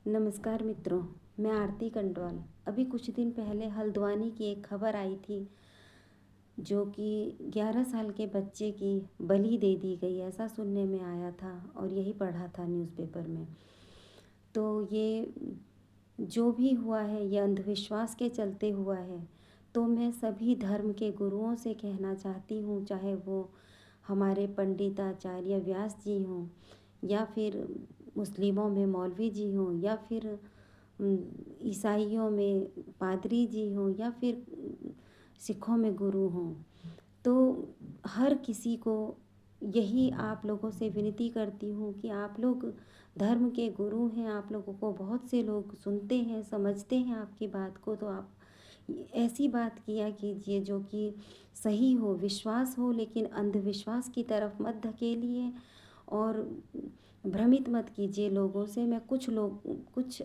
नमस्कार मित्रों, मैं आरती कंडवाल। अभी कुछ दिन पहले हल्द्वानी की एक खबर आई थी जो कि 11 साल के बच्चे की बलि दे दी गई, ऐसा सुनने में आया था और यही पढ़ा था न्यूज़पेपर में। तो ये जो भी हुआ है ये अंधविश्वास के चलते हुआ है। तो मैं सभी धर्म के गुरुओं से कहना चाहती हूँ, चाहे वो हमारे पंडिताचार्य व्यास जी हों या फिर मुस्लिमों में मौलवी जी हों या फिर ईसाइयों में पादरी जी हों या फिर सिखों में गुरु हों, तो हर किसी को यही आप लोगों से विनती करती हूँ कि आप लोग धर्म के गुरु हैं, आप लोगों को बहुत से लोग सुनते हैं, समझते हैं आपकी बात को, तो आप ऐसी बात किया कीजिए जो कि सही हो, विश्वास हो, लेकिन अंधविश्वास की तरफ मत धकेलिए और भ्रमित मत कीजिए लोगों से। मैं कुछ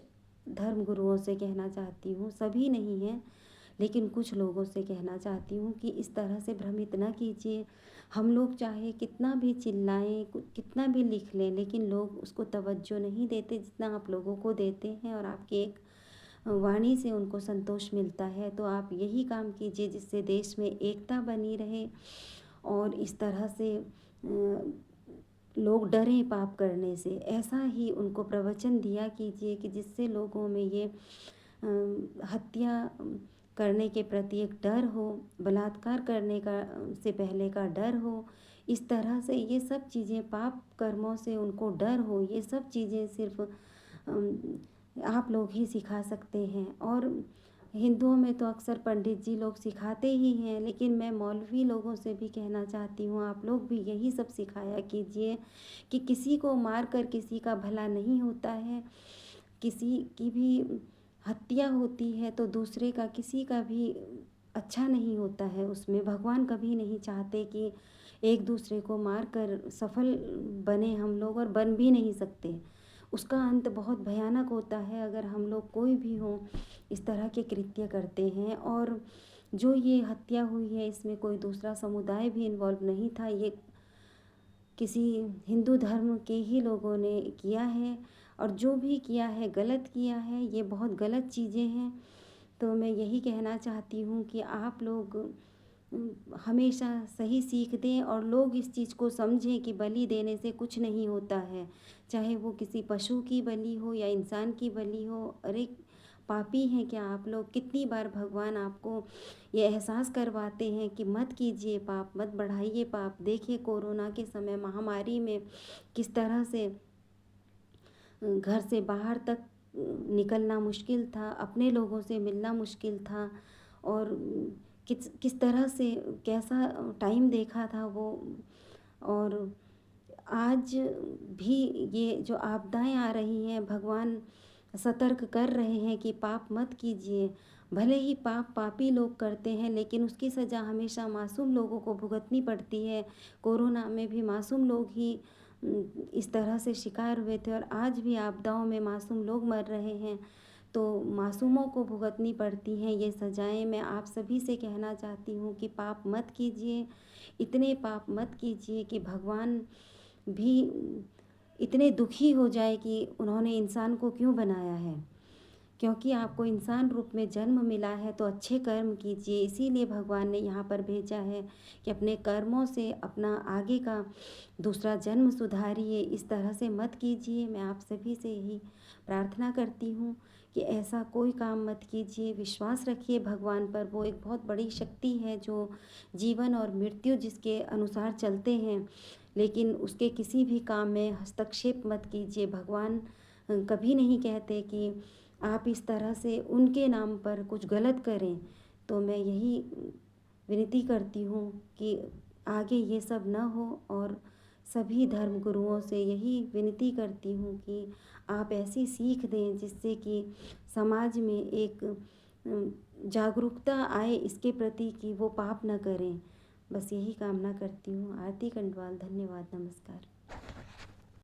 धर्म गुरुओं से कहना चाहती हूँ, सभी नहीं हैं लेकिन कुछ लोगों से कहना चाहती हूँ कि इस तरह से भ्रमित ना कीजिए। हम लोग चाहे कितना भी चिल्लाएं, कितना भी लिख लें, लेकिन लोग उसको तवज्जो नहीं देते जितना आप लोगों को देते हैं और आपकी एक वाणी से उनको संतोष मिलता है। तो आप यही काम कीजिए जिससे देश में एकता बनी रहे और इस तरह से लोग डरें पाप करने से। ऐसा ही उनको प्रवचन दिया कीजिए कि जिससे लोगों में ये हत्या करने के प्रति एक डर हो, बलात्कार करने का से पहले का डर हो, इस तरह से ये सब चीज़ें, पाप कर्मों से उनको डर हो, ये सब चीज़ें सिर्फ आप लोग ही सिखा सकते हैं। और हिंदुओं में तो अक्सर पंडित जी लोग सिखाते ही हैं, लेकिन मैं मौलवी लोगों से भी कहना चाहती हूँ, आप लोग भी यही सब सिखाया कीजिए कि किसी को मार कर किसी का भला नहीं होता है। किसी की भी हत्या होती है तो दूसरे का, किसी का भी अच्छा नहीं होता है। उसमें भगवान कभी नहीं चाहते कि एक दूसरे को मार कर सफल बने हम लोग, और बन भी नहीं सकते। उसका अंत बहुत भयानक होता है अगर हम लोग कोई भी हों इस तरह के कृत्य करते हैं। और जो ये हत्या हुई है इसमें कोई दूसरा समुदाय भी इन्वॉल्व नहीं था, ये किसी हिंदू धर्म के ही लोगों ने किया है और जो भी किया है गलत किया है, ये बहुत गलत चीज़ें हैं। तो मैं यही कहना चाहती हूँ कि आप लोग हमेशा सही सीख दें और लोग इस चीज़ को समझें कि बलि देने से कुछ नहीं होता है, चाहे वो किसी पशु की बलि हो या इंसान की बलि हो। अरे पापी हैं क्या आप लोग? कितनी बार भगवान आपको ये एहसास करवाते हैं कि मत कीजिए पाप, मत बढ़ाइए पाप। देखिए कोरोना के समय महामारी में किस तरह से घर से बाहर तक निकलना मुश्किल था, अपने लोगों से मिलना मुश्किल था, और किस तरह से कैसा टाइम देखा था वो। और आज भी ये जो आपदाएं आ रही हैं, भगवान सतर्क कर रहे हैं कि पाप मत कीजिए। भले ही पाप पापी लोग करते हैं लेकिन उसकी सज़ा हमेशा मासूम लोगों को भुगतनी पड़ती है। कोरोना में भी मासूम लोग ही इस तरह से शिकार हुए थे और आज भी आपदाओं में मासूम लोग मर रहे हैं। तो मासूमों को भुगतनी पड़ती हैं ये सज़ाएं। मैं आप सभी से कहना चाहती हूँ कि पाप मत कीजिए, इतने पाप मत कीजिए कि भगवान भी इतने दुखी हो जाए कि उन्होंने इंसान को क्यों बनाया है। क्योंकि आपको इंसान रूप में जन्म मिला है तो अच्छे कर्म कीजिए, इसीलिए भगवान ने यहाँ पर भेजा है कि अपने कर्मों से अपना आगे का दूसरा जन्म सुधारिए। इस तरह से मत कीजिए। मैं आप सभी से यही प्रार्थना करती हूँ कि ऐसा कोई काम मत कीजिए। विश्वास रखिए भगवान पर, वो एक बहुत बड़ी शक्ति है जो जीवन और मृत्यु जिसके अनुसार चलते हैं, लेकिन उसके किसी भी काम में हस्तक्षेप मत कीजिए। भगवान कभी नहीं कहते कि आप इस तरह से उनके नाम पर कुछ गलत करें। तो मैं यही विनती करती हूँ कि आगे ये सब न हो, और सभी धर्म गुरुओं से यही विनती करती हूँ कि आप ऐसी सीख दें जिससे कि समाज में एक जागरूकता आए इसके प्रति कि वो पाप न करें। बस यही कामना करती हूँ। आरती कंडवाल, धन्यवाद, नमस्कार।